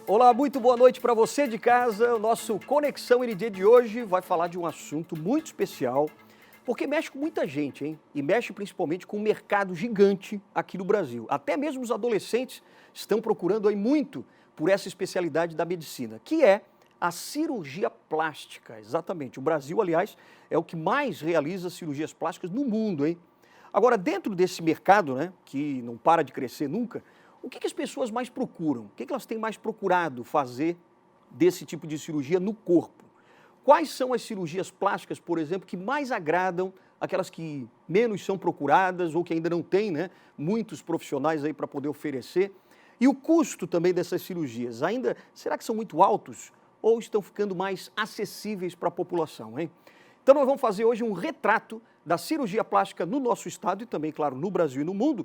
Olá, muito boa noite para você de casa. O nosso Conexão ND de hoje vai falar de um assunto muito especial, porque mexe com muita gente, hein? E mexe principalmente com um mercado gigante aqui no Brasil. Até mesmo os adolescentes estão procurando aí muito por essa especialidade da medicina, que é a cirurgia plástica. Exatamente. O Brasil, aliás, é o que mais realiza cirurgias plásticas no mundo, hein? Agora, dentro desse mercado, né, que não para de crescer nunca, o que as pessoas mais procuram? O que elas têm mais procurado fazer desse tipo de cirurgia no corpo? Quais são as cirurgias plásticas, por exemplo, que mais agradam, aquelas que menos são procuradas ou que ainda não têm, né, muitos profissionais aí para poder oferecer? E o custo também dessas cirurgias, ainda, será que são muito altos ou estão ficando mais acessíveis para a população, hein? Então nós vamos fazer hoje um retrato da cirurgia plástica no nosso estado e também, claro, no Brasil e no mundo,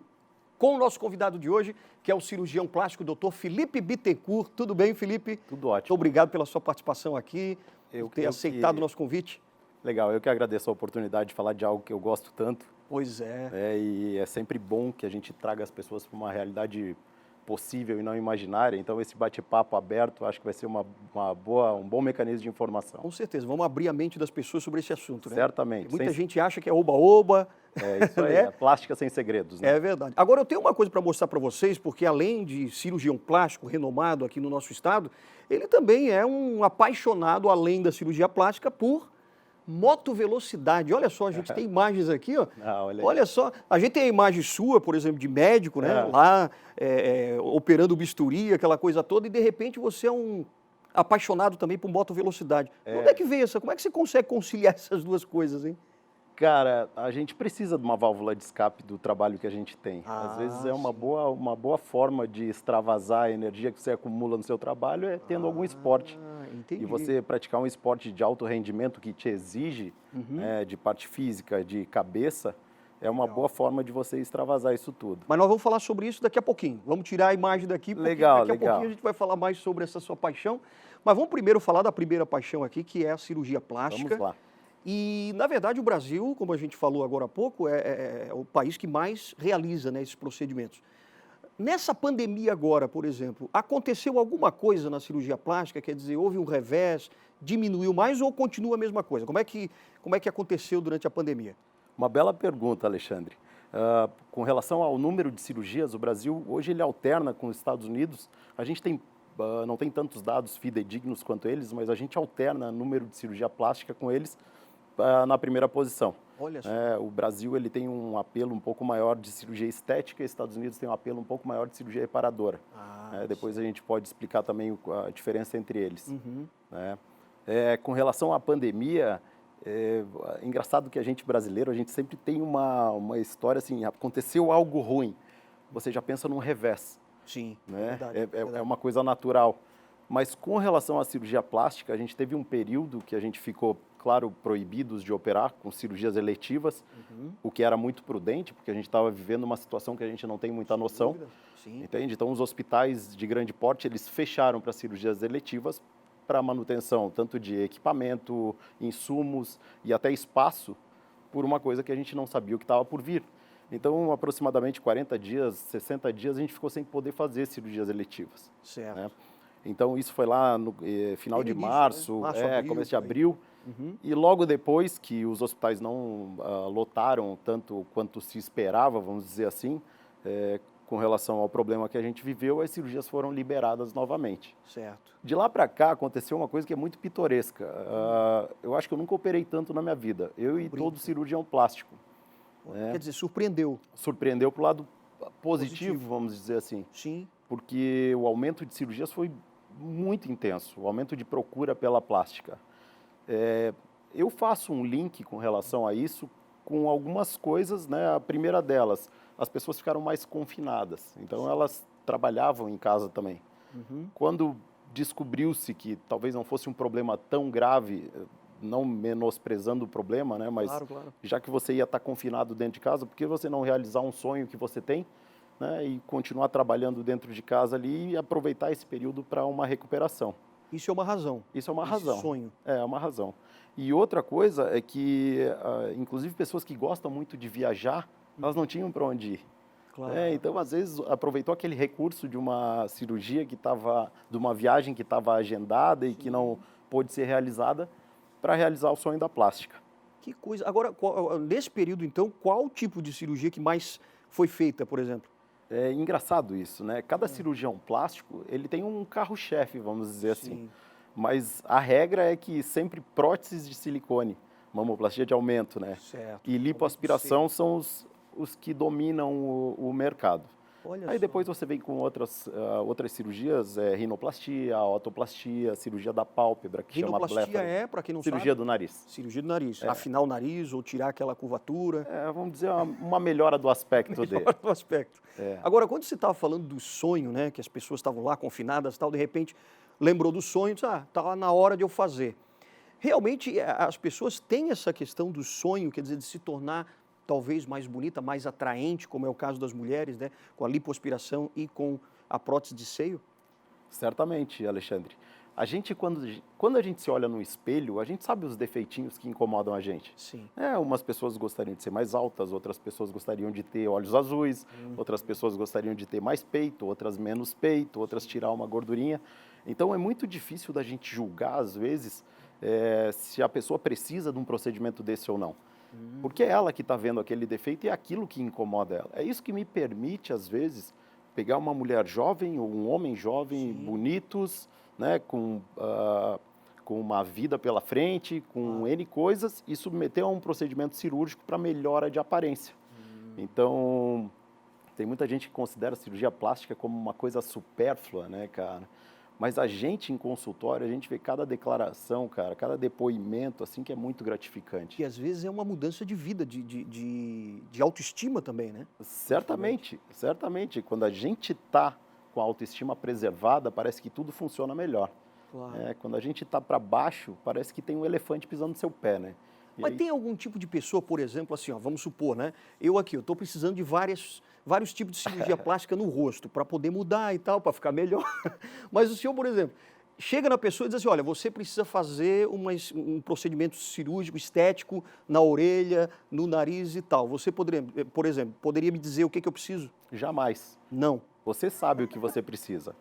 com o nosso convidado de hoje, que é o cirurgião plástico, Dr. Felipe Bittencourt. Tudo bem, Felipe? Tudo ótimo. Muito obrigado pela sua participação aqui, por ter aceitado o nosso convite. Legal, eu que agradeço a oportunidade de falar de algo que eu gosto tanto. Pois é. E é sempre bom que a gente traga as pessoas para uma realidade possível e não imaginária. Então, esse bate-papo aberto, acho que vai ser um bom mecanismo de informação. Com certeza, vamos abrir a mente das pessoas sobre esse assunto, né? Certamente. Muita gente acha que é oba-oba. É isso aí, né? é plástica sem segredos. Né? É verdade. Agora, eu tenho uma coisa para mostrar para vocês, porque além de cirurgião plástico renomado aqui no nosso estado, ele também é um apaixonado, além da cirurgia plástica, por motovelocidade. Olha só, a gente tem imagens aqui, ó. Olha só, a gente tem a imagem sua, por exemplo, de médico, né? Lá, operando bisturi, aquela coisa toda, e de repente você é um apaixonado também por motovelocidade. Onde é que veio essa? Como é que você consegue conciliar essas duas coisas, hein? Cara, a gente precisa de uma válvula de escape do trabalho que a gente tem. Às vezes é uma boa forma de extravasar a energia que você acumula no seu trabalho é tendo algum esporte. Entendi. E você praticar um esporte de alto rendimento que te exige de parte física, de cabeça, é uma boa forma de você extravasar isso tudo. Mas nós vamos falar sobre isso daqui a pouquinho. Vamos tirar a imagem daqui, porque daqui a pouquinho a gente vai falar mais sobre essa sua paixão. Mas vamos primeiro falar da primeira paixão aqui, que é a cirurgia plástica. Vamos lá. E, na verdade, o Brasil, como a gente falou agora há pouco, é o país que mais realiza, né, esses procedimentos. Nessa pandemia agora, por exemplo, aconteceu alguma coisa na cirurgia plástica? Quer dizer, houve um revés, diminuiu mais ou continua a mesma coisa? Como é que aconteceu durante a pandemia? Uma bela pergunta, Alexandre. Com relação ao número de cirurgias, o Brasil hoje ele alterna com os Estados Unidos. A gente não tem tantos dados fidedignos quanto eles, mas a gente alterna o número de cirurgia plástica com eles na primeira posição. Olha só. O Brasil ele tem um apelo um pouco maior de cirurgia estética e os Estados Unidos tem um apelo um pouco maior de cirurgia reparadora. Depois a gente pode explicar também a diferença entre eles. Com relação à pandemia, é engraçado que a gente brasileiro, a gente sempre tem uma história assim, aconteceu algo ruim, você já pensa num revés. Sim, né? Verdade. É uma coisa natural. Mas com relação à cirurgia plástica, a gente teve um período que a gente ficou, claro, proibidos de operar com cirurgias eletivas, o que era muito prudente, porque a gente estava vivendo uma situação que a gente não tem muita noção. Sim. Entende? Então, os hospitais de grande porte, eles fecharam para cirurgias eletivas, para manutenção tanto de equipamento, insumos e até espaço, por uma coisa que a gente não sabia o que estava por vir. Então, aproximadamente 40 dias, 60 dias, a gente ficou sem poder fazer cirurgias eletivas. Certo. Né? Então, isso foi lá no final de março, abril, começo de abril. E logo depois que os hospitais não lotaram tanto quanto se esperava, vamos dizer assim, com relação ao problema que a gente viveu, as cirurgias foram liberadas novamente. Certo. De lá para cá, aconteceu uma coisa que é muito pitoresca. Eu acho que eu nunca operei tanto na minha vida. Eu e todo cirurgião plástico. Quer dizer, surpreendeu. Surpreendeu para o lado positivo, vamos dizer assim. Sim. Porque o aumento de cirurgias foi muito intenso, o aumento de procura pela plástica. Eu faço um link com relação a isso com algumas coisas, né? A primeira delas, as pessoas ficaram mais confinadas, então elas trabalhavam em casa também. Quando descobriu-se que talvez não fosse um problema tão grave, não menosprezando o problema, né? Mas claro. já que você ia estar confinado dentro de casa, por que você não realizar um sonho que você tem? Né, e continuar trabalhando dentro de casa ali e aproveitar esse período para uma recuperação. Isso é uma razão. Isso é uma razão. Sonho. É uma razão. E outra coisa é que, inclusive, pessoas que gostam muito de viajar, elas não tinham para onde ir. Claro. Então, às vezes, aproveitou aquele recurso de uma cirurgia que estava, de uma viagem que estava agendada e que não pôde ser realizada, para realizar o sonho da plástica. Que coisa. Agora, nesse período, então, qual tipo de cirurgia que mais foi feita, por exemplo? É engraçado isso, né? Cada cirurgião plástico, ele tem um carro-chefe, vamos dizer assim. Sim. Mas a regra é que sempre próteses de silicone, mamoplastia de aumento, né? Certo. E lipoaspiração são os que dominam o mercado. Olha Aí só. depois você vem com outras cirurgias, rinoplastia, otoplastia, cirurgia da pálpebra, que chama Rinoplastia blefaria. para quem não Cirurgia sabe, do nariz. cirurgia do nariz. Afinar o nariz ou tirar aquela curvatura. Vamos dizer, uma melhora do aspecto dele. Melhor do aspecto. É. Agora, quando você estava falando do sonho, né, que as pessoas estavam lá confinadas e tal, de repente lembrou do sonho, disse, tá na hora de eu fazer. Realmente, as pessoas têm essa questão do sonho, quer dizer, de se tornar talvez mais bonita, mais atraente, como é o caso das mulheres, né, com a lipoaspiração e com a prótese de seio? Certamente, Alexandre. A gente, quando a gente se olha no espelho, a gente sabe os defeitinhos que incomodam a gente. Sim. Umas pessoas gostariam de ser mais altas, outras pessoas gostariam de ter olhos azuis, outras pessoas gostariam de ter mais peito, outras menos peito, outras tirar uma gordurinha. Então é muito difícil da gente julgar, às vezes, se a pessoa precisa de um procedimento desse ou não. Porque é ela que está vendo aquele defeito e é aquilo que incomoda ela. É isso que me permite, às vezes, pegar uma mulher jovem ou um homem jovem, bonitos, né, com uma vida pela frente, com N coisas, e submeter a um procedimento cirúrgico para melhora de aparência. Então, tem muita gente que considera a cirurgia plástica como uma coisa supérflua, né, cara? Mas a gente, em consultório, a gente vê cada declaração, cara, cada depoimento, assim, que é muito gratificante. Que às vezes é uma mudança de vida, de autoestima também, né? Certamente, certamente. Quando a gente está com a autoestima preservada, parece que tudo funciona melhor. Claro. Quando a gente está para baixo, parece que tem um elefante pisando no seu pé, né? E Mas aí, tem algum tipo de pessoa, por exemplo, assim, ó, vamos supor, né? Eu estou precisando de vários tipos de cirurgia plástica no rosto, para poder mudar e tal, para ficar melhor. Mas o senhor, por exemplo, chega na pessoa e diz assim, olha, você precisa fazer um procedimento cirúrgico, estético, na orelha, no nariz e tal. Você poderia, por exemplo, poderia me dizer o que eu preciso? jamais. Não. Você sabe o que você precisa.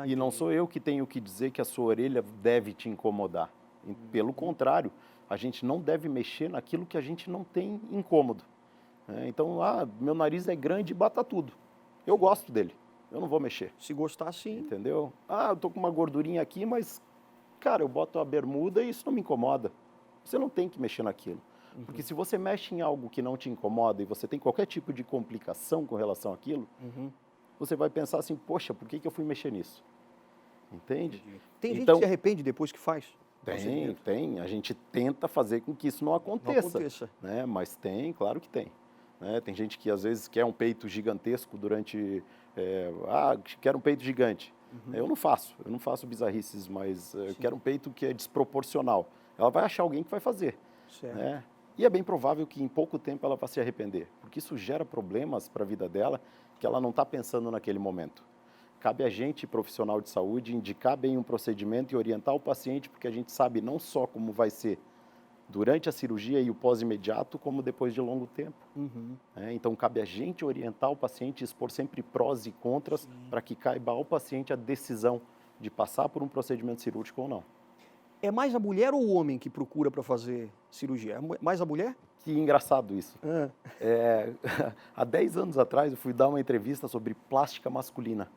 E não sou eu que tenho que dizer que a sua orelha deve te incomodar. Pelo contrário, a gente não deve mexer naquilo que a gente não tem incômodo. Então, meu nariz é grande e bata tudo. Eu gosto dele, eu não vou mexer. Se gostar, sim. Entendeu? Eu tô com uma gordurinha aqui, mas, cara, eu boto a bermuda e isso não me incomoda. Você não tem que mexer naquilo. Porque se você mexe em algo que não te incomoda e você tem qualquer tipo de complicação com relação àquilo, você vai pensar assim, poxa, por que eu fui mexer nisso? Entende? Tem gente Então, que se arrepende depois que faz? tem. A gente tenta fazer com que isso não aconteça. Né? Mas claro que tem. Né? Tem gente que às vezes quer um peito gigantesco durante... quero um peito gigante. Eu não faço bizarrices, mas quero um peito que é desproporcional. Ela vai achar alguém que vai fazer. Certo. Né? E é bem provável que em pouco tempo ela vai se arrepender, porque isso gera problemas para a vida dela que ela não está pensando naquele momento. Cabe a gente, profissional de saúde, indicar bem um procedimento e orientar o paciente, porque a gente sabe não só como vai ser durante a cirurgia e o pós-imediato, como depois de longo tempo. Então, cabe a gente orientar o paciente, expor sempre prós e contras, para que caiba ao paciente a decisão de passar por um procedimento cirúrgico ou não. É mais a mulher ou o homem que procura para fazer cirurgia? É mais a mulher? Que engraçado isso. Há 10 anos atrás, eu fui dar uma entrevista sobre plástica masculina.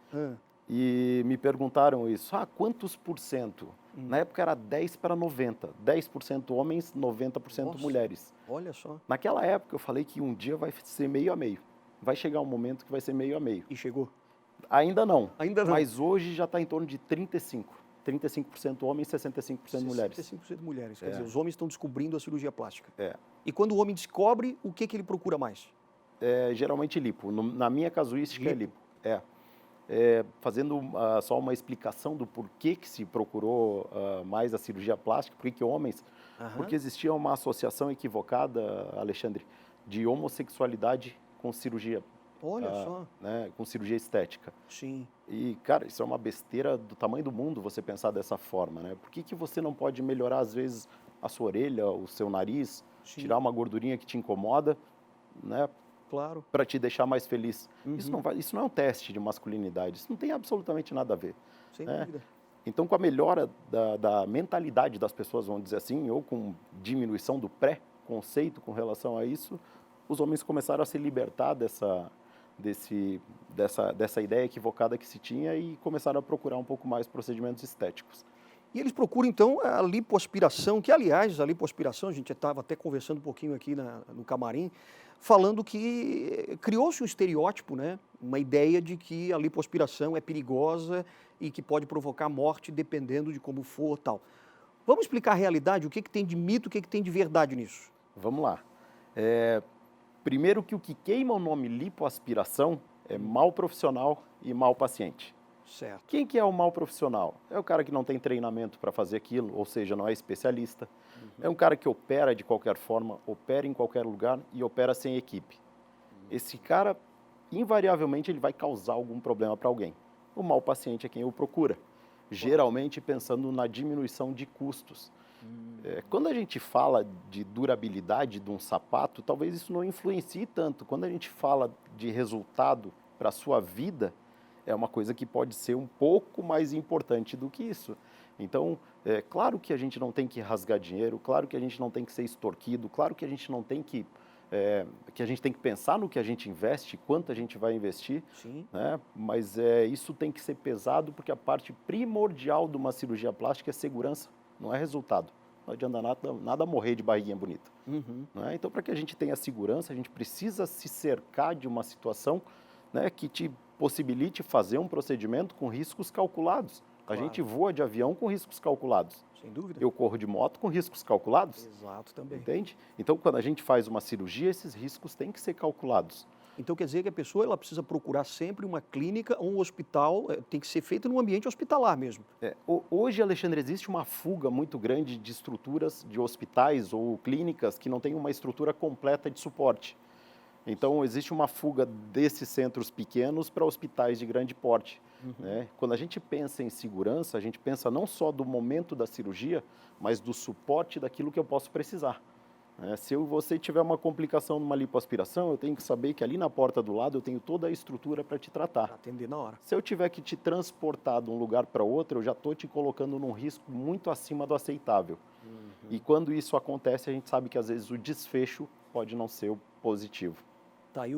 E me perguntaram isso. Quantos por cento? Na época era 10 para 90. 10% homens, 90% Nossa, mulheres. olha só. Naquela época, eu falei que um dia vai ser meio a meio. Vai chegar um momento que vai ser meio a meio. E chegou? Ainda não. Ainda não. Mas hoje já está em torno de 35% homens, 65% mulheres. 65% mulheres. Quer dizer, os homens estão descobrindo a cirurgia plástica. É. E quando o homem descobre, o que ele procura mais? Geralmente lipo. Na minha casuística é lipo. Fazendo só uma explicação do porquê que se procurou mais a cirurgia plástica, por que homens? Porque existia uma associação equivocada, Alexandre, de homossexualidade com cirurgia. Olha só. Né, com cirurgia estética. Sim. E, cara, isso é uma besteira do tamanho do mundo você pensar dessa forma, né? Por que você não pode melhorar, às vezes, a sua orelha, o seu nariz, tirar uma gordurinha que te incomoda, né? Claro. para te deixar mais feliz. Isso não é um teste de masculinidade, isso não tem absolutamente nada a ver. Sem né? dúvida. Então, com a melhora da mentalidade das pessoas, vamos dizer assim, ou com diminuição do pré-conceito com relação a isso, os homens começaram a se libertar dessa ideia equivocada que se tinha e começaram a procurar um pouco mais procedimentos estéticos. E eles procuram, então, a lipoaspiração, que, aliás, a lipoaspiração, a gente estava até conversando um pouquinho aqui no camarim, falando que criou-se um estereótipo, né? Uma ideia de que a lipoaspiração é perigosa e que pode provocar morte dependendo de como for tal. Vamos explicar a realidade, o que tem de mito, o que tem de verdade nisso? Vamos lá. Primeiro que o que queima o nome lipoaspiração é mau profissional e mau paciente. Certo. Quem que é o mau profissional? É o cara que não tem treinamento para fazer aquilo, ou seja, não é especialista. É um cara que opera de qualquer forma, opera em qualquer lugar e opera sem equipe. Esse cara, invariavelmente, ele vai causar algum problema para alguém. O mau paciente é quem o procura, geralmente pensando na diminuição de custos. Quando a gente fala de durabilidade de um sapato, talvez isso não influencie tanto. Quando a gente fala de resultado para a sua vida, é uma coisa que pode ser um pouco mais importante do que isso. Então, claro que a gente não tem que rasgar dinheiro, claro que a gente não tem que ser extorquido, claro que a gente não tem que a gente tem que pensar no que a gente investe, quanto a gente vai investir, Sim. né? Mas isso tem que ser pesado, porque a parte primordial de uma cirurgia plástica é segurança, não é resultado. Não adianta nada morrer de barriguinha bonita. Né? Então, para que a gente tenha segurança, a gente precisa se cercar de uma situação, né, que te possibilite fazer um procedimento com riscos calculados. Claro. A gente voa de avião com riscos calculados. Sem dúvida. Eu corro de moto com riscos calculados. Exato, também. Entende? Então, quando a gente faz uma cirurgia, esses riscos têm que ser calculados. Então quer dizer que a pessoa ela precisa procurar sempre uma clínica ou um hospital, tem que ser feito num ambiente hospitalar mesmo. Hoje, Alexandre, existe uma fuga muito grande de estruturas de hospitais ou clínicas que não têm uma estrutura completa de suporte. Então, existe uma fuga desses centros pequenos para hospitais de grande porte. Né? Quando a gente pensa em segurança, a gente pensa não só do momento da cirurgia, mas do suporte daquilo que eu posso precisar. Se você tiver uma complicação numa lipoaspiração, eu tenho que saber que ali na porta do lado eu tenho toda a estrutura para te tratar. Para atender na hora. Se eu tiver que te transportar de um lugar para outro, eu já estou te colocando num risco muito acima do aceitável. E quando isso acontece, a gente sabe que às vezes o desfecho pode não ser o positivo. Tá aí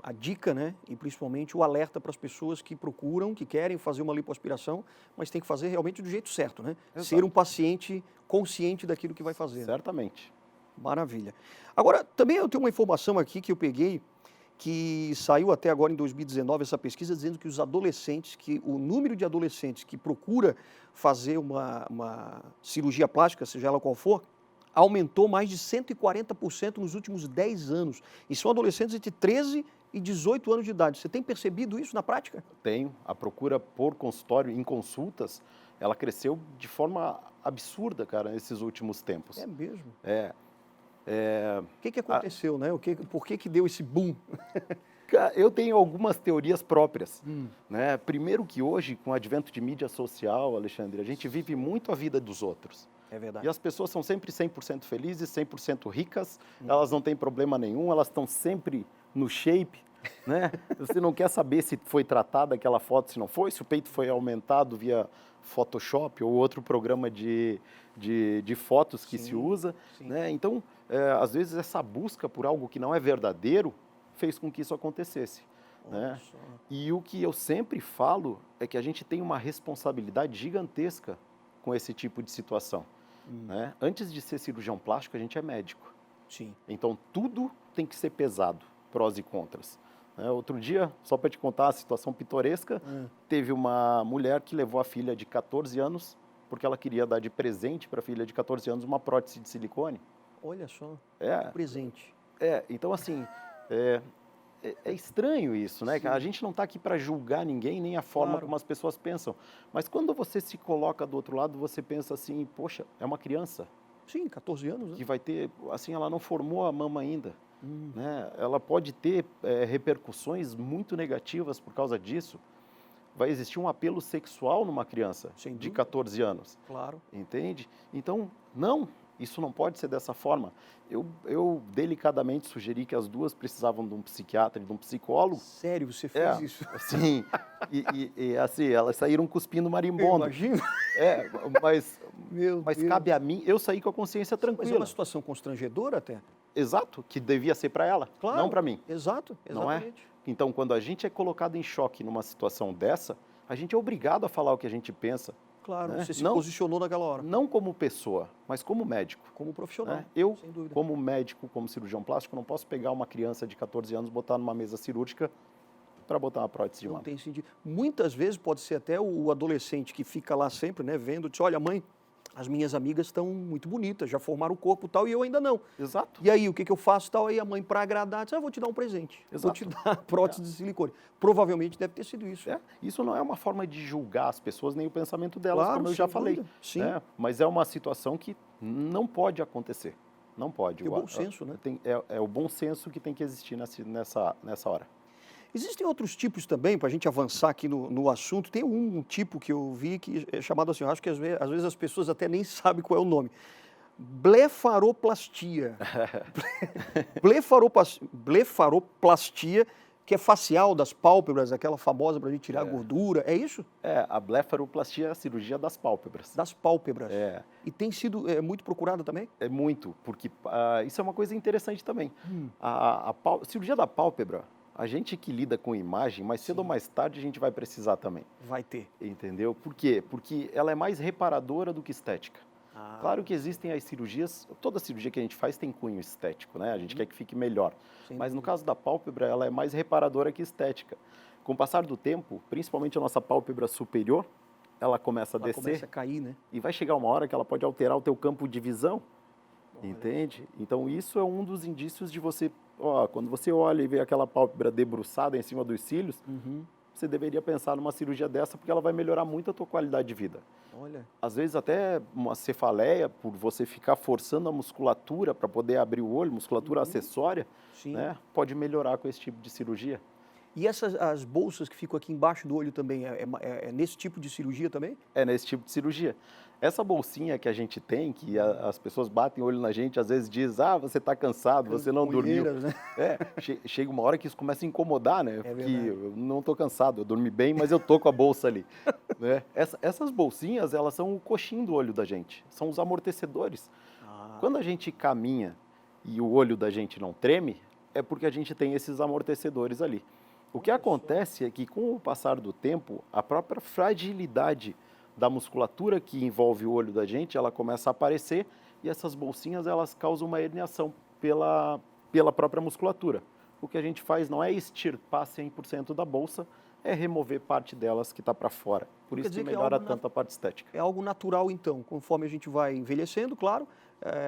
a dica, né? E principalmente o alerta para as pessoas que procuram, que querem fazer uma lipoaspiração, mas tem que fazer realmente do jeito certo, né? Exato. Ser um paciente consciente daquilo que vai fazer. Certamente. Maravilha. Agora, também eu tenho uma informação aqui que eu peguei, que saiu até agora em 2019, essa pesquisa, dizendo que os adolescentes, que o número de adolescentes que procura fazer uma cirurgia plástica, seja ela qual for, aumentou mais de 140% nos últimos 10 anos. E são adolescentes entre 13 e 18 anos de idade. Você tem percebido isso na prática? Tenho. A procura por consultório em consultas, ela cresceu de forma absurda, cara, nesses últimos tempos. É mesmo? O que aconteceu, né? Por que deu esse boom? Eu tenho algumas teorias próprias. Né? Primeiro que hoje, com o advento de mídia social, Alexandre, a gente vive muito a vida dos outros. É verdade. E as pessoas são sempre 100% felizes, 100% ricas, elas não têm problema nenhum, elas estão sempre no shape, né? Você não quer saber se foi tratada aquela foto, se não foi, se o peito foi aumentado via Photoshop ou outro programa de fotos que se usa. Né? Então, às vezes, essa busca por algo que não é verdadeiro fez com que isso acontecesse. Né? E o que eu sempre falo é que a gente tem uma responsabilidade gigantesca com esse tipo de situação. Né? Antes de ser cirurgião plástico, a gente é médico. Sim. Então, tudo tem que ser pesado, prós e contras. Outro dia, só para te contar a situação pitoresca, teve uma mulher que levou a filha de 14 anos, porque ela queria dar de presente para a filha de 14 anos uma prótese de silicone. Olha só, presente. Então assim, é estranho isso, né? A gente não está aqui para julgar ninguém, nem a forma como as pessoas pensam. Mas quando você se coloca do outro lado, você pensa assim, poxa, é uma criança. Sim, 14 anos, né? Que vai ter, assim, ela não formou a mama ainda. Né? Ela pode ter repercussões muito negativas por causa disso. Vai existir um apelo sexual numa criança de 14 anos. Claro. Entende? Então, não, isso não pode ser dessa forma. Eu delicadamente sugeri que as duas precisavam de um psiquiatra e de um psicólogo. Sério, você fez isso? Sim, e assim, elas saíram cuspindo Eu marimbondo. imagino. É, mas, Meu mas Deus. cabe a mim, eu saí com a consciência Mas é tranquila. uma situação constrangedora até. Exato, que devia ser para ela, Claro. não para mim. Exato, Não é? exatamente. Então, quando a gente é colocado em choque numa situação dessa, a gente é obrigado a falar o que a gente pensa. Claro, Né? você se Não- posicionou naquela hora, Não como pessoa, mas como médico. como profissional, Né? Eu, sem dúvida. como médico, como cirurgião plástico, não posso pegar uma criança de 14 anos, botar numa mesa cirúrgica para botar uma prótese de Não mama. tem sentido. Muitas vezes pode ser até o adolescente que fica lá sempre, né, vendo, diz, olha, mãe, as minhas amigas estão muito bonitas, já formaram o corpo e tal, e eu ainda não. Exato. E aí, o que que eu faço tal? Aí a mãe, para agradar, diz, vou te dar um presente. Vou te Exato. dar prótese de silicone. Provavelmente deve ter sido isso. Isso não é uma forma de julgar as pessoas nem o pensamento delas, Claro, como eu já sem falei. dúvida. Sim. Né? Mas é uma situação que não pode acontecer. Não pode. Que bom senso, né? É o bom senso que tem que existir nessa hora. Existem outros tipos também, para a gente avançar aqui no assunto. Tem um tipo que eu vi que é chamado assim, eu acho que às vezes as pessoas até nem sabem qual é o nome. Blefaroplastia. Blefaroplastia, que é facial das pálpebras, aquela famosa para a gente tirar a gordura. É isso? A blefaroplastia é a cirurgia das pálpebras. Das pálpebras. É. E tem sido muito procurada também? É muito, porque isso é uma coisa interessante também. Cirurgia da pálpebra, a gente que lida com imagem, mais cedo ou mais tarde a gente vai precisar também. Vai ter. Entendeu? Por quê? Porque ela é mais reparadora do que estética. Ah, Claro que existem as cirurgias, toda cirurgia que a gente faz tem cunho estético, né? A gente quer que fique melhor. Sem Mas no dúvida. caso da pálpebra, ela é mais reparadora que estética. Com o passar do tempo, principalmente a nossa pálpebra superior, ela começa a Ela descer começa a cair, né? e vai chegar uma hora que ela pode alterar o teu campo de visão. Olha. Entende? Então isso é um dos indícios de você, quando você olha e vê aquela pálpebra debruçada em cima dos cílios, Uhum. você deveria pensar numa cirurgia dessa porque ela vai melhorar muito a tua qualidade de vida. Olha. Às vezes até uma cefaleia, por você ficar forçando a musculatura para poder abrir o olho, musculatura acessória, Sim. né, pode melhorar com esse tipo de cirurgia. E as bolsas que ficam aqui embaixo do olho também, é nesse tipo de cirurgia também? É nesse tipo de cirurgia. Essa bolsinha que a gente tem, que as pessoas batem o olho na gente, às vezes diz, você está cansado, você não dormiu. Olheiras, né? Chega uma hora que isso começa a incomodar, né? Porque verdade. eu não estou cansado, eu dormi bem, mas eu tô com a bolsa ali. Né? Essas bolsinhas, elas são o coxinho do olho da gente, são os amortecedores. Ah, Quando a gente caminha e o olho da gente não treme, é porque a gente tem esses amortecedores ali. O que acontece é que, com o passar do tempo, a própria fragilidade da musculatura que envolve o olho da gente, ela começa a aparecer e essas bolsinhas, elas causam uma herniação pela própria musculatura. O que a gente faz não é extirpar 100% da bolsa, é remover parte delas que está para fora. Por Quer isso dizer que que é melhora algo tanto a parte estética. é algo natural então, conforme a gente vai envelhecendo, claro,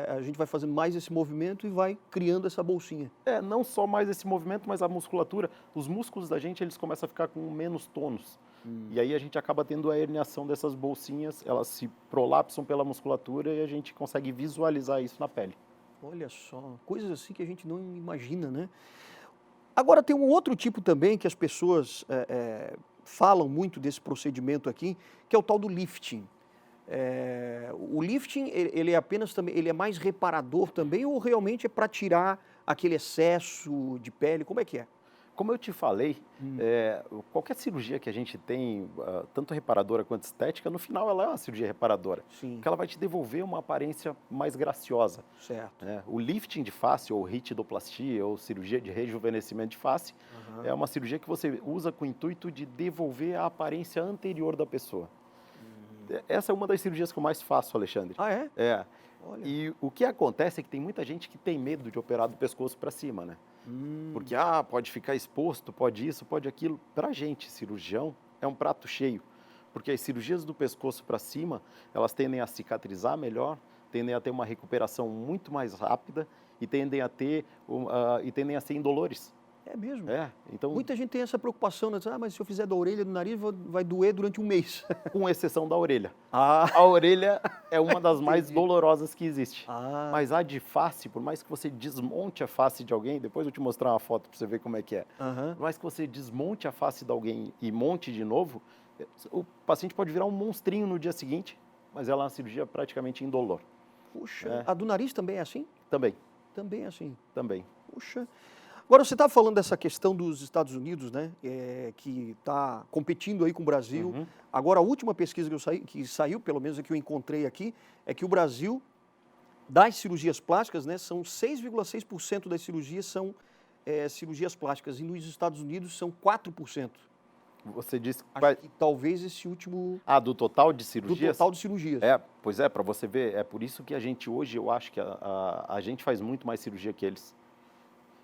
a gente vai fazendo mais esse movimento e vai criando essa bolsinha. Não só mais esse movimento, mas a musculatura, os músculos da gente, eles começam a ficar com menos tônus. E aí a gente acaba tendo a herniação dessas bolsinhas, elas se prolapsam pela musculatura e a gente consegue visualizar isso na pele. Olha só, coisas assim que a gente não imagina, né? Agora tem um outro tipo também que as pessoas falam muito desse procedimento aqui, que é o tal do lifting. O lifting, ele é apenas também, ele é mais reparador também ou realmente é para tirar aquele excesso de pele? Como é que é? Como eu te falei, qualquer cirurgia que a gente tem, tanto reparadora quanto estética, no final ela é uma cirurgia reparadora. Sim. Porque ela vai te devolver uma aparência mais graciosa. Certo. O lifting de face, ou ritidoplastia, ou cirurgia de rejuvenescimento de face, é uma cirurgia que você usa com o intuito de devolver a aparência anterior da pessoa. Essa é uma das cirurgias que eu mais faço, Alexandre. Ah, é? É. Olha. E o que acontece é que tem muita gente que tem medo de operar do pescoço para cima, né? Porque, pode ficar exposto, pode isso, pode aquilo. Para a gente, cirurgião, é um prato cheio. Porque as cirurgias do pescoço para cima, elas tendem a cicatrizar melhor, tendem a ter uma recuperação muito mais rápida e tendem a ser indolores. É mesmo? Então, Muita gente tem essa preocupação, né? Diz, mas se eu fizer da orelha do nariz, vai doer durante um mês. com exceção da orelha. Ah, A orelha é uma das mais dolorosas que existe. mas... Mas a de face, por mais que você desmonte a face de alguém, depois eu te mostrar uma foto para você ver como é que é. Aham. Por mais que você desmonte a face de alguém e monte de novo, o paciente pode virar um monstrinho no dia seguinte, mas ela é uma cirurgia praticamente indolor. Puxa, a do nariz também é assim? Também, Também é assim. também. Puxa. Agora, você estava falando dessa questão dos Estados Unidos, né, que está competindo aí com o Brasil. Uhum. Agora, a última pesquisa que saiu, pelo menos a que eu encontrei aqui, é que o Brasil, das cirurgias plásticas, né, são 6,6% das cirurgias são cirurgias plásticas, e nos Estados Unidos são 4%. Você disse que Acho que talvez esse último, do total de do cirurgias? total de cirurgias. Pois é, para você ver, é por isso que a gente hoje, eu acho que a gente faz muito mais cirurgia que eles.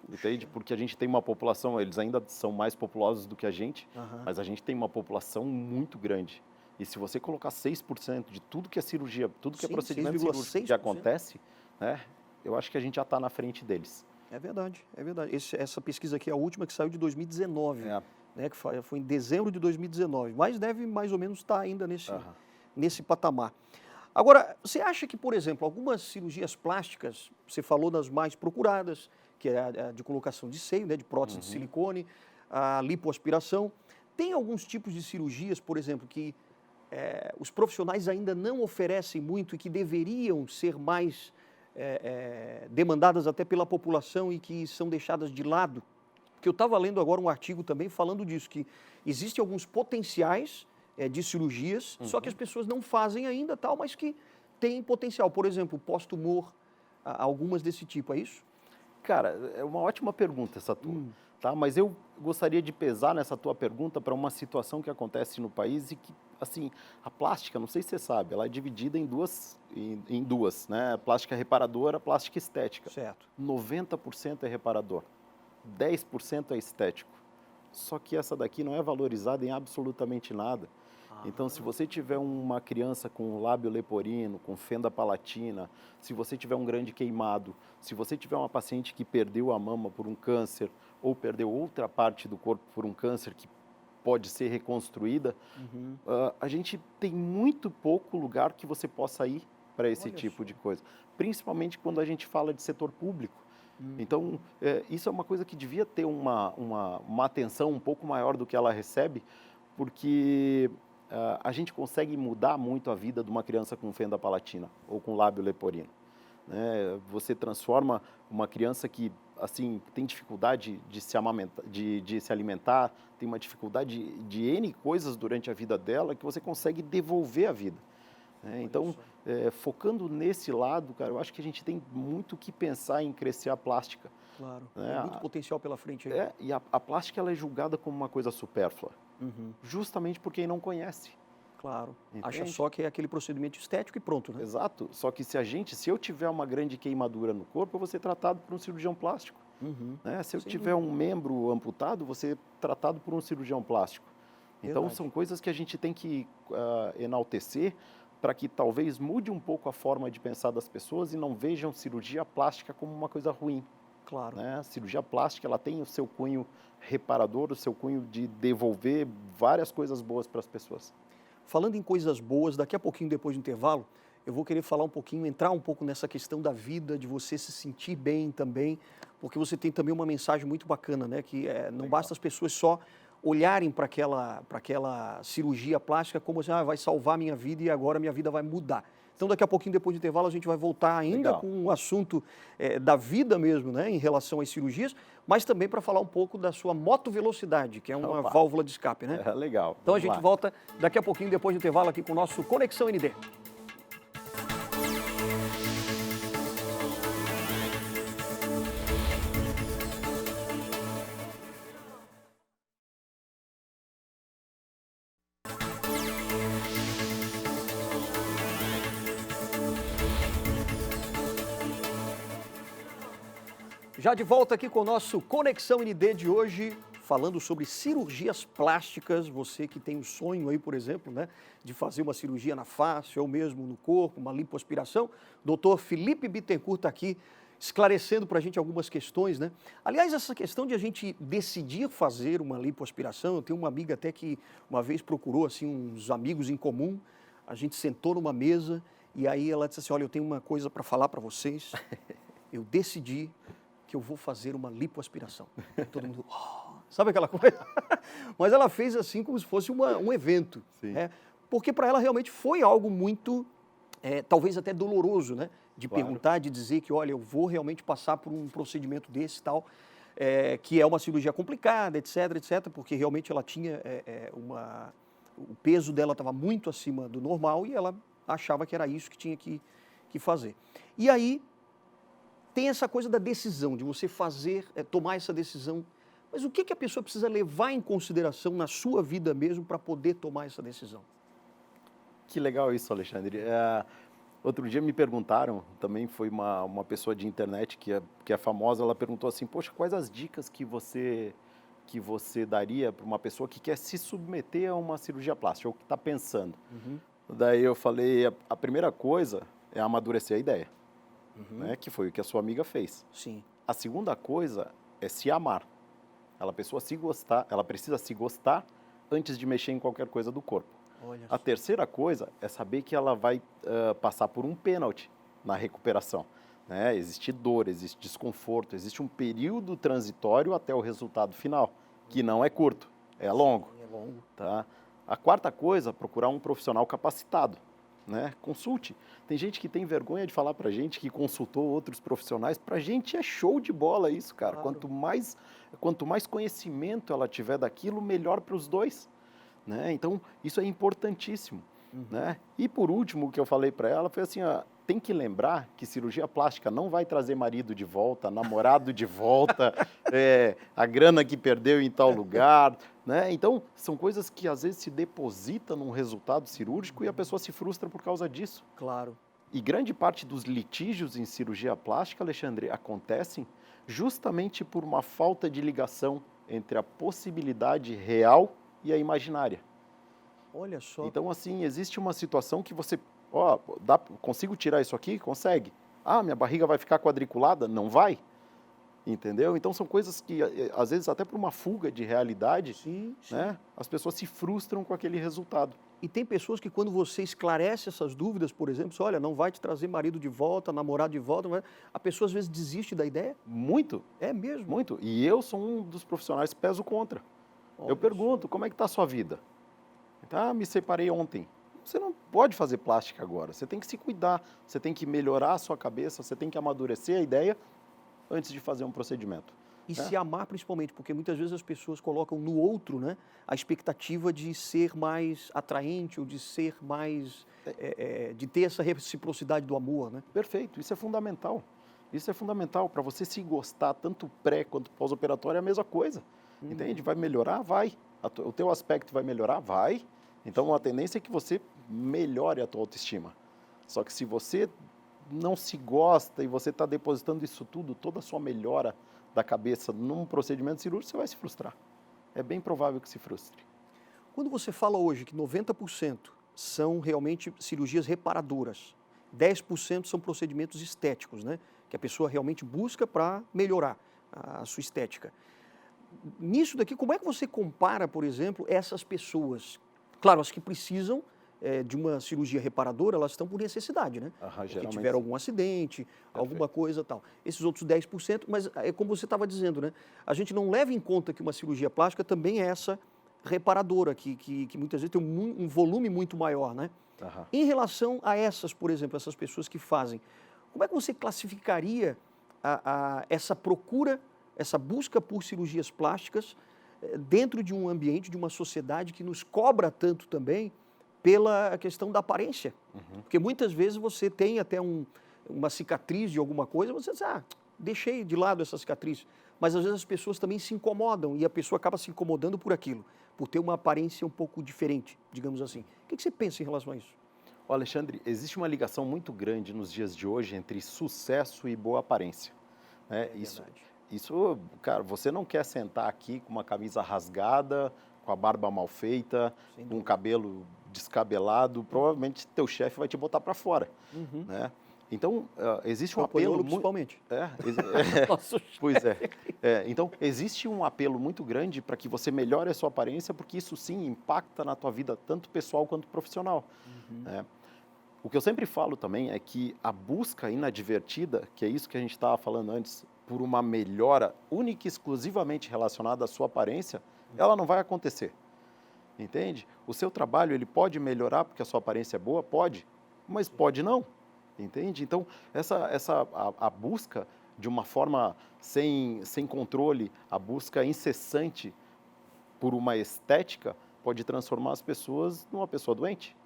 Entende? Porque a gente tem uma população, eles ainda são mais populosos do que a gente, Aham. mas a gente tem uma população muito grande. E se você colocar 6% de tudo que é cirurgia, tudo que é Sim, procedimento cirúrgico 6,6%. que acontece, né, eu acho que a gente já está na frente deles. É verdade, é verdade. Essa pesquisa aqui é a última que saiu de 2019, né, que foi em dezembro de 2019, mas deve mais ou menos estar ainda nesse patamar. Agora, você acha que, por exemplo, algumas cirurgias plásticas, você falou das mais procuradas, que é a de colocação de seio, né, de prótese de silicone, a lipoaspiração, tem alguns tipos de cirurgias, por exemplo, que os profissionais ainda não oferecem muito e que deveriam ser mais demandadas até pela população e que são deixadas de lado? Porque eu estava lendo agora um artigo também falando disso, que existem alguns potenciais de cirurgias, só que as pessoas não fazem ainda, tal, mas que têm potencial. Por exemplo, pós-tumor, algumas desse tipo, é isso? Cara, é uma ótima pergunta essa tua, tá? Mas eu gostaria de pesar nessa tua pergunta para uma situação que acontece no país e que, assim, a plástica, não sei se você sabe, ela é dividida em duas, né? Plástica reparadora, plástica estética. Certo. 90% é reparador, 10% é estético. Só que essa daqui não é valorizada em absolutamente nada. Então, se você tiver uma criança com lábio leporino, com fenda palatina, se você tiver um grande queimado, se você tiver uma paciente que perdeu a mama por um câncer ou perdeu outra parte do corpo por um câncer que pode ser reconstruída, a gente tem muito pouco lugar que você possa ir para esse tipo de coisa, principalmente quando a gente fala de setor público. Então, isso é uma coisa que devia ter uma atenção um pouco maior do que ela recebe, porque a gente consegue mudar muito a vida de uma criança com fenda palatina ou com lábio leporino, né? Você transforma uma criança que, assim, tem dificuldade de se alimentar, tem uma dificuldade de N coisas durante a vida dela, que você consegue devolver a vida. Então, focando nesse lado, cara, eu acho que a gente tem muito que pensar em crescer a plástica. Claro, tem muito potencial pela frente aí. E a plástica ela é julgada como uma coisa supérflua, justamente por quem não conhece. Claro, Entende? acha só que é aquele procedimento estético e pronto, né? Exato, só que se eu tiver uma grande queimadura no corpo, eu vou ser tratado por um cirurgião plástico. Né? Se eu tiver um membro amputado, vou ser tratado por um cirurgião plástico. Então, Verdade. são coisas que a gente tem que enaltecer para que talvez mude um pouco a forma de pensar das pessoas e não vejam cirurgia plástica como uma coisa ruim. Claro. Né? A cirurgia plástica ela tem o seu cunho reparador, o seu cunho de devolver várias coisas boas para as pessoas. Falando em coisas boas, daqui a pouquinho, depois do intervalo, eu vou querer falar um pouquinho, entrar um pouco nessa questão da vida, de você se sentir bem também, porque você tem também uma mensagem muito bacana, né? Que não basta as pessoas só olharem para aquela cirurgia plástica como assim, vai salvar a minha vida e agora minha vida vai mudar. Então, daqui a pouquinho, depois do intervalo, a gente vai voltar ainda com o assunto da vida mesmo, né, em relação às cirurgias, mas também para falar um pouco da sua motovelocidade, que é uma válvula de escape, né? Legal. Então, a gente volta daqui a pouquinho, depois do intervalo, aqui com o nosso Conexão ND. Já de volta aqui com o nosso Conexão ND de hoje, falando sobre cirurgias plásticas. Você que tem o sonho aí, por exemplo, né, de fazer uma cirurgia na face ou mesmo no corpo, uma lipoaspiração. Doutor Felipe Bittencourt está aqui esclarecendo para a gente algumas questões, né? Aliás, essa questão de a gente decidir fazer uma lipoaspiração, eu tenho uma amiga até que uma vez procurou assim uns amigos em comum, a gente sentou numa mesa e aí ela disse assim, olha, eu tenho uma coisa para falar para vocês, eu decidi que eu vou fazer uma lipoaspiração. Todo mundo, sabe aquela coisa? Mas ela fez assim como se fosse um evento, né? Porque para ela realmente foi algo muito, talvez até doloroso, né? de Claro. perguntar, de dizer que, olha, eu vou realmente passar por um procedimento desse e tal, que é uma cirurgia complicada, etc, etc, porque realmente ela tinha o peso dela estava muito acima do normal e ela achava que era isso que tinha que fazer. E aí tem essa coisa da decisão, de você fazer, tomar essa decisão. Mas o que a pessoa precisa levar em consideração na sua vida mesmo para poder tomar essa decisão? Que legal isso, Alexandre. Outro dia me perguntaram, também foi uma pessoa de internet que é famosa, ela perguntou assim, poxa, quais as dicas que você daria para uma pessoa que quer se submeter a uma cirurgia plástica, ou que está pensando? Daí eu falei, a primeira coisa é amadurecer a ideia, né, que foi o que a sua amiga fez. Sim. A segunda coisa é se amar. Ela precisa se gostar antes de mexer em qualquer coisa do corpo. Olha A só. terceira coisa é saber que ela vai passar por um pênalti na recuperação, né? Existe dor, existe desconforto, existe um período transitório até o resultado final, que não é curto, é longo. Sim, é longo. Tá? A quarta coisa, procurar um profissional capacitado, né? Consulte. Tem gente que tem vergonha de falar pra gente que consultou outros profissionais. Pra gente é show de bola isso, cara. Claro. Quanto mais conhecimento ela tiver daquilo, melhor para os dois, né? Então, isso é importantíssimo, né? E por último, o que eu falei para ela foi assim, ó, tem que lembrar que cirurgia plástica não vai trazer marido de volta, namorado de volta, a grana que perdeu em tal lugar, né? Então, são coisas que às vezes se depositam num resultado cirúrgico e a pessoa se frustra por causa disso. Claro. E grande parte dos litígios em cirurgia plástica, Alexandre, acontecem justamente por uma falta de ligação entre a possibilidade real e a imaginária. Olha só. Então, assim, existe uma situação que você, consigo tirar isso aqui? Consegue. Ah, minha barriga vai ficar quadriculada? Não vai. Entendeu? Então, são coisas que, às vezes, até por uma fuga de realidade, Sim, sim. né, as pessoas se frustram com aquele resultado. E tem pessoas que quando você esclarece essas dúvidas, por exemplo, você, olha, não vai te trazer marido de volta, namorado de volta, a pessoa às vezes desiste da ideia? Muito, É mesmo? muito. E eu sou um dos profissionais que peso contra. Olha Eu pergunto, como é que está a sua vida? Tá, me separei ontem. Você não pode fazer plástica agora. Você tem que se cuidar, você tem que melhorar a sua cabeça, você tem que amadurecer a ideia antes de fazer um procedimento. E se amar principalmente, porque muitas vezes as pessoas colocam no outro, né, a expectativa de ser mais atraente ou de ser mais, de ter essa reciprocidade do amor, né? Perfeito, isso é fundamental. Isso é fundamental para você se gostar, tanto pré quanto pós-operatório, é a mesma coisa. Entende? Vai melhorar? Vai. O teu aspecto vai melhorar? Vai. Então, a tendência é que você melhore a tua autoestima. Só que se você não se gosta e você está depositando isso tudo, toda a sua melhora da cabeça num procedimento cirúrgico, você vai se frustrar. É bem provável que se frustre. Quando você fala hoje que 90% são realmente cirurgias reparadoras, 10% são procedimentos estéticos, né? Que a pessoa realmente busca para melhorar a sua estética. Nisso daqui, como é que você compara, por exemplo, essas pessoas? Claro, as que precisam de uma cirurgia reparadora, elas estão por necessidade, né? Porque Geralmente tiveram sim. algum acidente, alguma coisa tal. Esses outros 10%, mas é como você estava dizendo, né? A gente não leva em conta que uma cirurgia plástica também é essa reparadora, que muitas vezes tem um volume muito maior, né? Em relação a essas, por exemplo, essas pessoas que fazem, como é que você classificaria essa procura, essa busca por cirurgias plásticas dentro de um ambiente, de uma sociedade que nos cobra tanto também pela questão da aparência? Porque muitas vezes você tem até uma cicatriz de alguma coisa, você diz, deixei de lado essa cicatriz. Mas às vezes as pessoas também se incomodam e a pessoa acaba se incomodando por aquilo, por ter uma aparência um pouco diferente, digamos assim. O que você pensa em relação a isso? Alexandre, existe uma ligação muito grande nos dias de hoje entre sucesso e boa aparência. Né? Isso, cara, você não quer sentar aqui com uma camisa rasgada, com a barba mal feita, com o cabelo descabelado, provavelmente teu chefe vai te botar para fora, né? Então, existe um apelo principalmente. Pois então, existe um apelo muito grande para que você melhore a sua aparência, porque isso sim impacta na tua vida, tanto pessoal quanto profissional. Né? O que eu sempre falo também é que a busca inadvertida, que é isso que a gente estava falando antes, por uma melhora única e exclusivamente relacionada à sua aparência, ela não vai acontecer. Entende? O seu trabalho ele pode melhorar porque a sua aparência é boa? Pode, mas pode não. entende? Então, a busca de uma forma sem controle, a busca incessante por uma estética pode transformar as pessoas numa pessoa doente.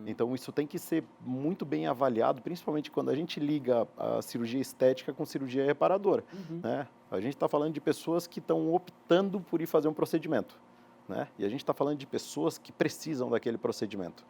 Então, isso tem que ser muito bem avaliado, principalmente quando a gente liga a cirurgia estética com cirurgia reparadora. Né? A gente está falando de pessoas que estão optando por ir fazer um procedimento. Né? E a gente está falando de pessoas que precisam daquele procedimento.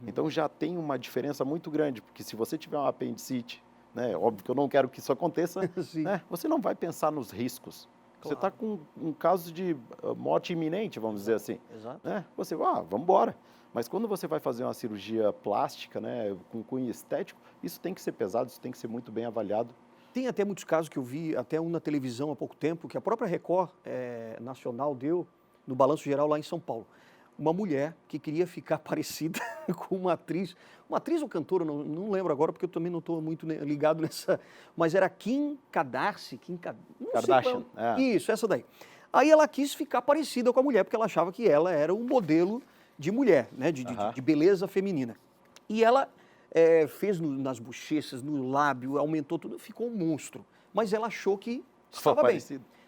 Então, já tem uma diferença muito grande, porque se você tiver uma apendicite, né, óbvio que eu não quero que isso aconteça, né, você não vai pensar nos riscos. Você está com um caso de morte iminente, vamos dizer assim. Exato. Né? Você vai, vamos embora. Mas quando você vai fazer uma cirurgia plástica, né, com cunho estético, isso tem que ser pesado, isso tem que ser muito bem avaliado. Tem até muitos casos que eu vi, até um na televisão há pouco tempo, que a própria Record Nacional deu no Balanço Geral lá em São Paulo. Uma mulher que queria ficar parecida com uma atriz ou cantora, não lembro agora, porque eu também não estou muito ligado nessa, mas era Kim Kardashian, Kardashian, Isso, essa daí. Aí ela quis ficar parecida com a mulher, porque ela achava que ela era um modelo de mulher, né, de beleza feminina. E ela fez nas bochechas, no lábio, aumentou tudo, ficou um monstro. Mas ela achou que estava bem.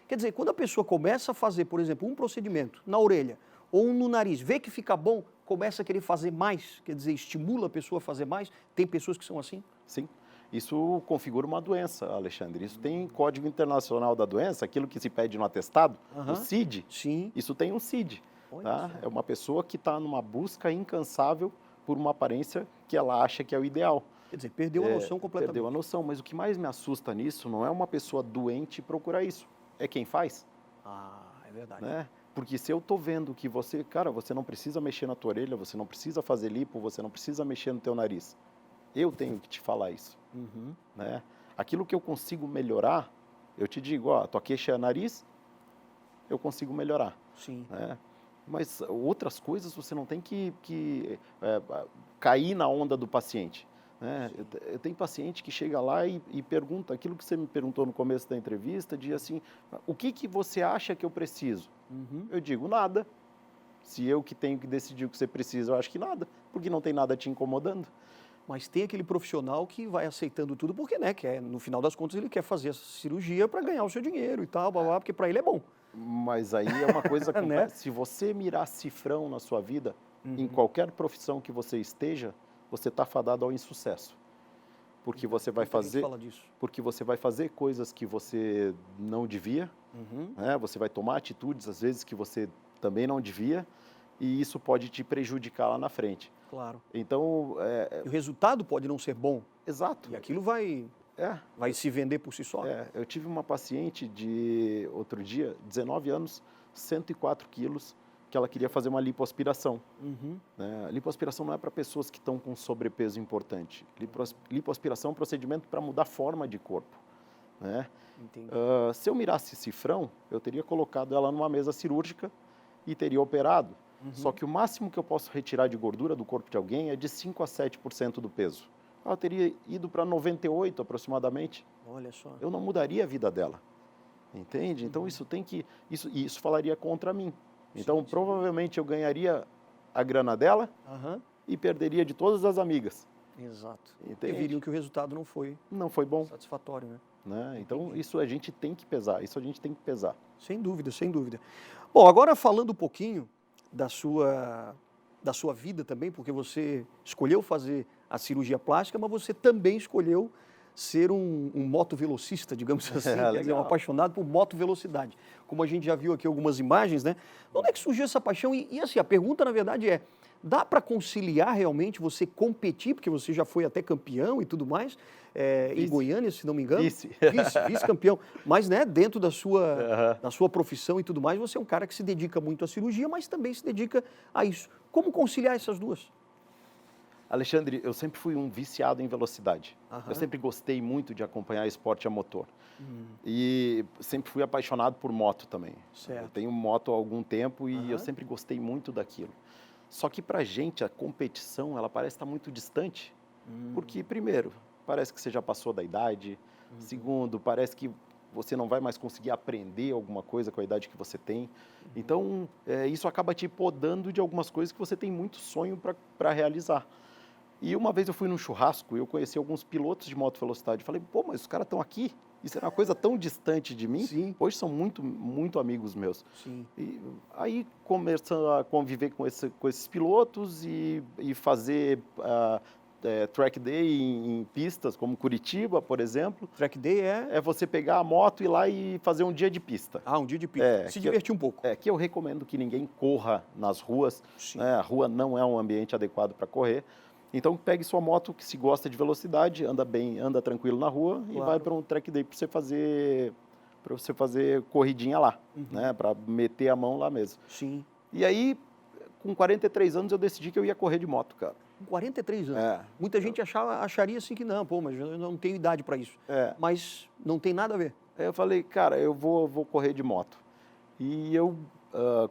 Quer dizer, quando a pessoa começa a fazer, por exemplo, um procedimento na orelha ou no nariz, vê que fica bom, começa a querer fazer mais, quer dizer, estimula a pessoa a fazer mais. Tem pessoas que são assim? Sim. Isso configura uma doença, Alexandre. Isso tem Código Internacional da Doença, aquilo que se pede no atestado, o CID. Sim. Isso tem um CID. Tá? É uma pessoa que está numa busca incansável por uma aparência que ela acha que é o ideal. Quer dizer, perdeu a noção completamente. Perdeu a noção, mas o que mais me assusta nisso não é uma pessoa doente procurar isso, é quem faz. É verdade. Né? Porque se eu estou vendo que você, cara, você não precisa mexer na tua orelha, você não precisa fazer lipo, você não precisa mexer no teu nariz, eu tenho que te falar isso. Né? Aquilo que eu consigo melhorar, eu te digo, ó, tua queixa é nariz, eu consigo melhorar. Sim. Né? Mas outras coisas você não tem que cair na onda do paciente. Né? Eu tenho paciente que chega lá e pergunta aquilo que você me perguntou no começo da entrevista, diz assim, o que você acha que eu preciso? Eu digo, nada. Se eu que tenho que decidir o que você precisa, eu acho que nada, porque não tem nada te incomodando. Mas tem aquele profissional que vai aceitando tudo, porque, né, no final das contas, ele quer fazer essa cirurgia para ganhar o seu dinheiro e tal, blá, blá, porque para ele é bom. Mas aí é uma coisa que, né? Se você mirar cifrão na sua vida, em qualquer profissão que você esteja, você está fadado ao insucesso. Porque você vai fazer, coisas que você não devia, né? Você vai tomar atitudes, às vezes, que você também não devia, e isso pode te prejudicar lá na frente. Claro. Então, E o resultado pode não ser bom. Exato. E aquilo vai se vender por si só. Eu tive uma paciente de, outro dia, 19 anos, 104 quilos, que ela queria fazer uma lipoaspiração. Né? Lipoaspiração não é para pessoas que estão com sobrepeso importante. Lipoaspiração é um procedimento para mudar a forma de corpo. Né? Se eu mirasse cifrão, eu teria colocado ela numa mesa cirúrgica e teria operado. Só que o máximo que eu posso retirar de gordura do corpo de alguém é de 5 a 7% do peso. Ela teria ido para 98 aproximadamente. Olha só. Eu não mudaria a vida dela. Entende? Então isso falaria contra mim. Então provavelmente eu ganharia a grana dela e perderia de todas as amigas. Exato. Entende? E viriam que o resultado não foi bom. Satisfatório, né? Então isso a gente tem que pesar, Sem dúvida, sem dúvida. Bom, agora falando um pouquinho da sua vida também, porque você escolheu fazer a cirurgia plástica, mas você também escolheu ser um motovelocista, digamos assim, quer dizer, um apaixonado por motovelocidade. Como a gente já viu aqui algumas imagens, né? Onde é que surgiu essa paixão? E assim, a pergunta, na verdade, é, dá para conciliar realmente você competir, porque você já foi até campeão e tudo mais, em Goiânia, se não me engano? Vice-campeão. Mas, né, dentro da sua profissão e tudo mais, você é um cara que se dedica muito à cirurgia, mas também se dedica a isso. Como conciliar essas duas? Alexandre, eu sempre fui um viciado em velocidade. Eu sempre gostei muito de acompanhar esporte a motor. E sempre fui apaixonado por moto também. Certo. Eu tenho moto há algum tempo e eu sempre gostei muito daquilo. Só que pra gente a competição, ela parece estar muito distante. Porque, primeiro, parece que você já passou da idade. Segundo, parece que você não vai mais conseguir aprender alguma coisa com a idade que você tem. Então, isso acaba te podando de algumas coisas que você tem muito sonho para realizar. E uma vez eu fui num churrasco e eu conheci alguns pilotos de moto velocidade. Falei, pô, mas os caras estão aqui? Isso era uma coisa tão distante de mim. Sim. Hoje são muito, muito amigos meus. Sim. E aí começando a conviver com esses pilotos e fazer track day em pistas, como Curitiba, por exemplo. Track day É você pegar a moto, ir lá e fazer um dia de pista. um dia de pista. Se divertir um pouco. Que eu recomendo que ninguém corra nas ruas. Né? A rua não é um ambiente adequado para correr. Então pegue sua moto que se gosta de velocidade, anda bem, anda tranquilo na rua e vai para um track day para você fazer corridinha lá, né? Para meter a mão lá mesmo. Sim. E aí, com 43 anos, eu decidi que eu ia correr de moto, cara. Com 43 anos. Muita gente acharia assim que não, pô, mas eu não tenho idade para isso. Mas não tem nada a ver. Aí eu falei, cara, eu vou correr de moto. E eu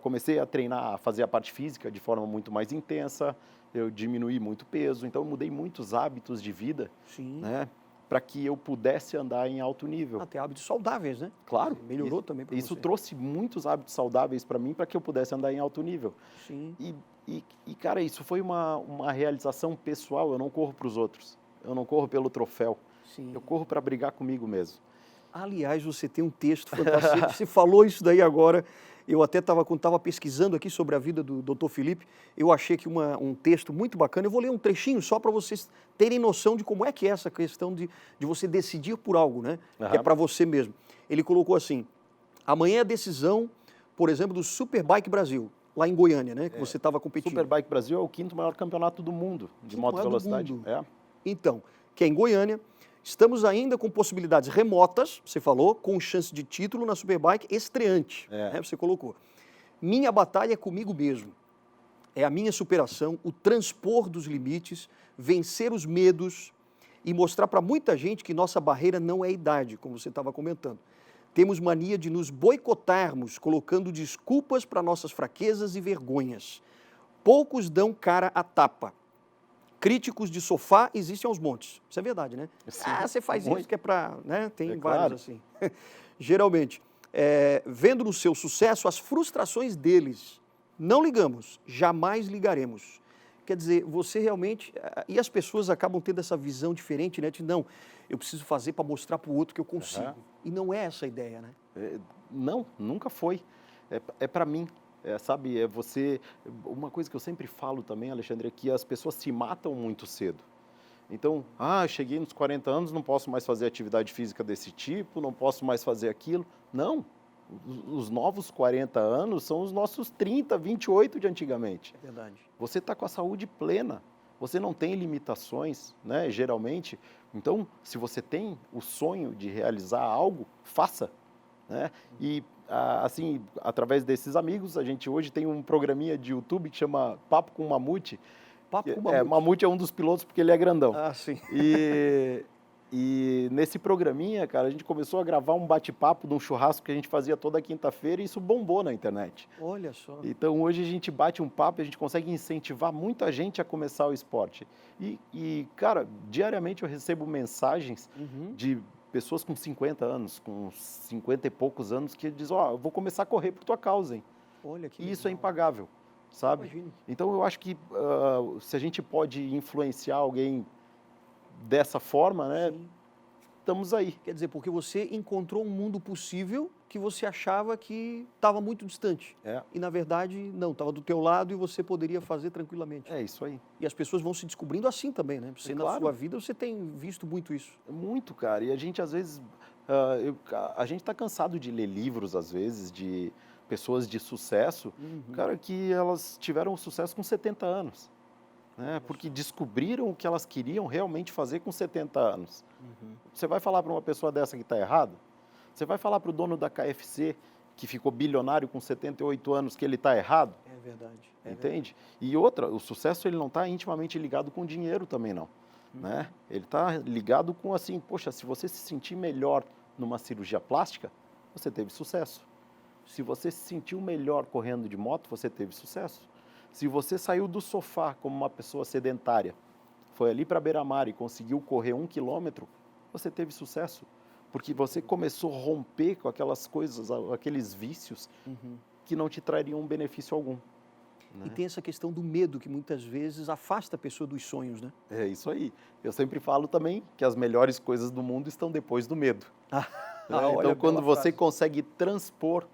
comecei a treinar, a fazer a parte física de forma muito mais intensa. Eu diminuí muito peso, então eu mudei muitos hábitos de vida, né, para que eu pudesse andar em alto nível. Até hábitos saudáveis, né? Claro. Melhorou também para você. Isso trouxe muitos hábitos saudáveis para mim, para que eu pudesse andar em alto nível. Sim. E cara, isso foi uma realização pessoal. Eu não corro para os outros, eu não corro pelo troféu. Sim. Eu corro para brigar comigo mesmo. Aliás, você tem um texto fantástico. Você falou isso daí agora. Eu até quando estava pesquisando aqui sobre a vida do Dr. Felipe, eu achei que um texto muito bacana. Eu vou ler um trechinho só para vocês terem noção de como é que é essa questão de você decidir por algo, né? Que é para você mesmo. Ele colocou assim, amanhã é a decisão, por exemplo, do Superbike Brasil, lá em Goiânia, né? Que você estava competindo. Superbike Brasil é o 5º maior campeonato do mundo de moto velocidade. Então, que é em Goiânia. Estamos ainda com possibilidades remotas, você falou, com chance de título na Superbike estreante, né, você colocou. Minha batalha é comigo mesmo. É a minha superação, o transpor dos limites, vencer os medos e mostrar para muita gente que nossa barreira não é a idade, como você estava comentando. Temos mania de nos boicotarmos, colocando desculpas para nossas fraquezas e vergonhas. Poucos dão cara à tapa. Críticos de sofá existem aos montes. Isso é verdade, né? Sim, você faz isso que é para... Né? Tem vários claro. assim. Geralmente, vendo no seu sucesso as frustrações deles, não ligamos, jamais ligaremos. Quer dizer, você realmente... E as pessoas acabam tendo essa visão diferente, né? De não, eu preciso fazer para mostrar para o outro que eu consigo. E não é essa a ideia, né? Não, nunca foi. É para mim. Sabe, uma coisa que eu sempre falo também, Alexandre, é que as pessoas se matam muito cedo. Então, cheguei nos 40 anos, não posso mais fazer atividade física desse tipo, não posso mais fazer aquilo. Não, os novos 40 anos são os nossos 30, 28 de antigamente. É verdade. Você está com a saúde plena, você não tem limitações, né, geralmente. Então, se você tem o sonho de realizar algo, faça. Né? E assim, através desses amigos, a gente hoje tem um programinha de YouTube que chama Papo com Mamute. Papo com Mamute. Mamute é um dos pilotos porque ele é grandão. Sim. E nesse programinha, cara, a gente começou a gravar um bate-papo de um churrasco que a gente fazia toda quinta-feira e isso bombou na internet. Olha só. Então hoje a gente bate um papo e a gente consegue incentivar muita gente a começar o esporte. Cara, diariamente eu recebo mensagens de pessoas com 50 anos, com 50 e poucos anos, que dizem, eu vou começar a correr por tua causa, hein? Olha que E isso legal. é impagável, sabe? Imagino. Então eu acho que se a gente pode influenciar alguém dessa forma, né? Sim. Estamos aí. Quer dizer, porque você encontrou um mundo possível que você achava que estava muito distante. E, na verdade, não, estava do teu lado e você poderia fazer tranquilamente. É isso aí. E as pessoas vão se descobrindo assim também, né? Você, na sua vida, você tem visto muito isso. Muito, cara. E a gente, às vezes, a gente está cansado de ler livros, às vezes, de pessoas de sucesso, cara, que elas tiveram sucesso com 70 anos. Né? Porque descobriram o que elas queriam realmente fazer com 70 anos. Você vai falar para uma pessoa dessa que está errado? Você vai falar para o dono da KFC, que ficou bilionário com 78 anos, que ele está errado? É verdade. Entende? E outra, o sucesso ele não está intimamente ligado com dinheiro também, não. Né? Ele está ligado com assim, poxa, se você se sentir melhor numa cirurgia plástica, você teve sucesso. Se você se sentiu melhor correndo de moto, você teve sucesso. Se você saiu do sofá como uma pessoa sedentária, foi ali para a beira-mar e conseguiu correr 1 quilômetro, você teve sucesso. Porque você começou a romper com aquelas coisas, aqueles vícios que não te trariam benefício algum. E tem essa questão do medo que muitas vezes afasta a pessoa dos sonhos, né? É isso aí. Eu sempre falo também que as melhores coisas do mundo estão depois do medo. Né? Olha, Então, quando bela você frase. consegue transpor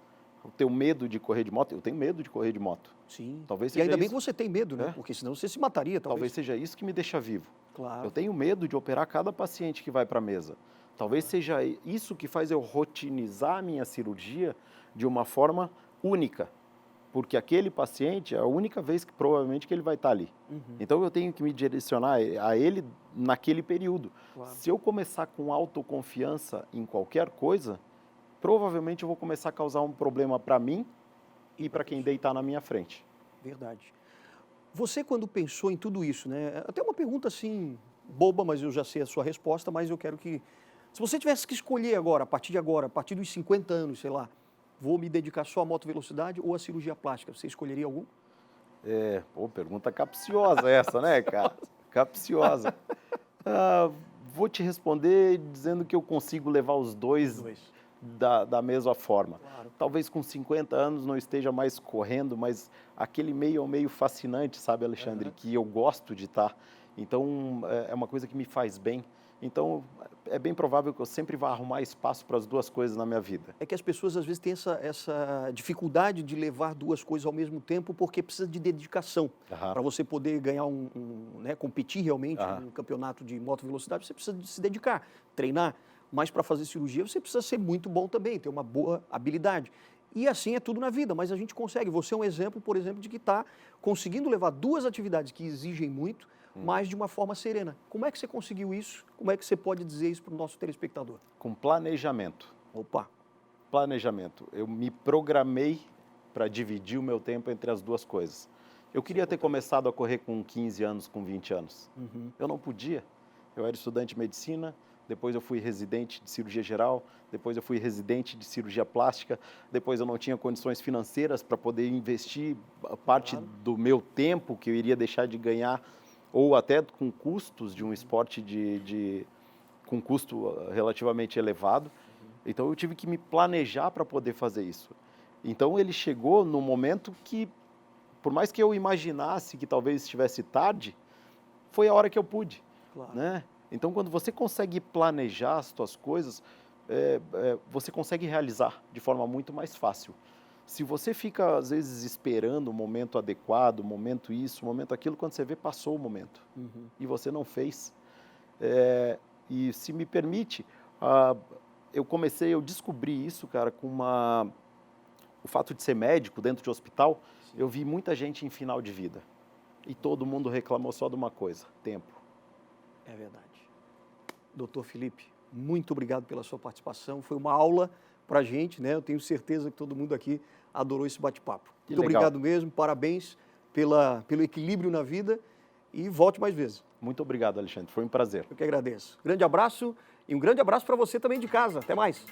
o teu medo de correr de moto, eu tenho medo de correr de moto. Sim. Talvez E seja ainda bem isso. que você tem medo, né? É. Porque senão você se mataria, Talvez seja isso que me deixa vivo. Claro. Eu tenho medo de operar cada paciente que vai para a mesa. Talvez seja isso que faz eu rotinizar a minha cirurgia de uma forma única. Porque aquele paciente é a única vez que provavelmente que ele vai estar ali. Então eu tenho que me direcionar a ele naquele período. Claro. Se eu começar com autoconfiança em qualquer coisa, provavelmente eu vou começar a causar um problema para mim e para quem deitar na minha frente. Verdade. Você, quando pensou em tudo isso, né? Até uma pergunta assim, boba, mas eu já sei a sua resposta, mas eu quero que. Se você tivesse que escolher agora, a partir dos 50 anos, sei lá, vou me dedicar só à motovelocidade ou à cirurgia plástica, você escolheria algum? Pergunta capciosa essa, né, cara? Capciosa. Vou te responder dizendo que eu consigo levar os dois da mesma forma. Claro. Talvez com 50 anos não esteja mais correndo, mas aquele meio é um meio fascinante, sabe, Alexandre, que eu gosto de estar. Então, é uma coisa que me faz bem. Então, é bem provável que eu sempre vá arrumar espaço para as duas coisas na minha vida. É que as pessoas às vezes têm essa dificuldade de levar duas coisas ao mesmo tempo porque precisa de dedicação. Para você poder ganhar né, competir realmente num campeonato de motovelocidade, você precisa de se dedicar, treinar. Mas para fazer cirurgia você precisa ser muito bom também, ter uma boa habilidade. E assim é tudo na vida, mas a gente consegue. Você é um exemplo, por exemplo, de que está conseguindo levar duas atividades que exigem muito, mas de uma forma serena. Como é que você conseguiu isso? Como é que você pode dizer isso para o nosso telespectador? Com planejamento. Opa! Planejamento. Eu me programei para dividir o meu tempo entre as duas coisas. Eu queria ter começado a correr com 15 anos, com 20 anos. Eu não podia. Eu era estudante de medicina, depois eu fui residente de cirurgia geral, depois eu fui residente de cirurgia plástica, depois eu não tinha condições financeiras para poder investir parte do meu tempo que eu iria deixar de ganhar, ou até com custos de um esporte com custo relativamente elevado. Então eu tive que me planejar para poder fazer isso. Então ele chegou no momento que, por mais que eu imaginasse que talvez estivesse tarde, foi a hora que eu pude. Claro. Né? Então, quando você consegue planejar as suas coisas, você consegue realizar de forma muito mais fácil. Se você fica, às vezes, esperando o momento adequado, o momento isso, o momento aquilo, quando você vê, passou o momento. E você não fez. E se me permite, eu descobri isso, cara, com o fato de ser médico dentro de hospital. Sim. Eu vi muita gente em final de vida. E todo mundo reclamou só de uma coisa: tempo. É verdade. Doutor Felipe, muito obrigado pela sua participação. Foi uma aula para a gente, né? Eu tenho certeza que todo mundo aqui adorou esse bate-papo. Muito obrigado mesmo, parabéns pelo equilíbrio na vida e volte mais vezes. Muito obrigado, Alexandre. Foi um prazer. Eu que agradeço. Grande abraço e um grande abraço para você também de casa. Até mais.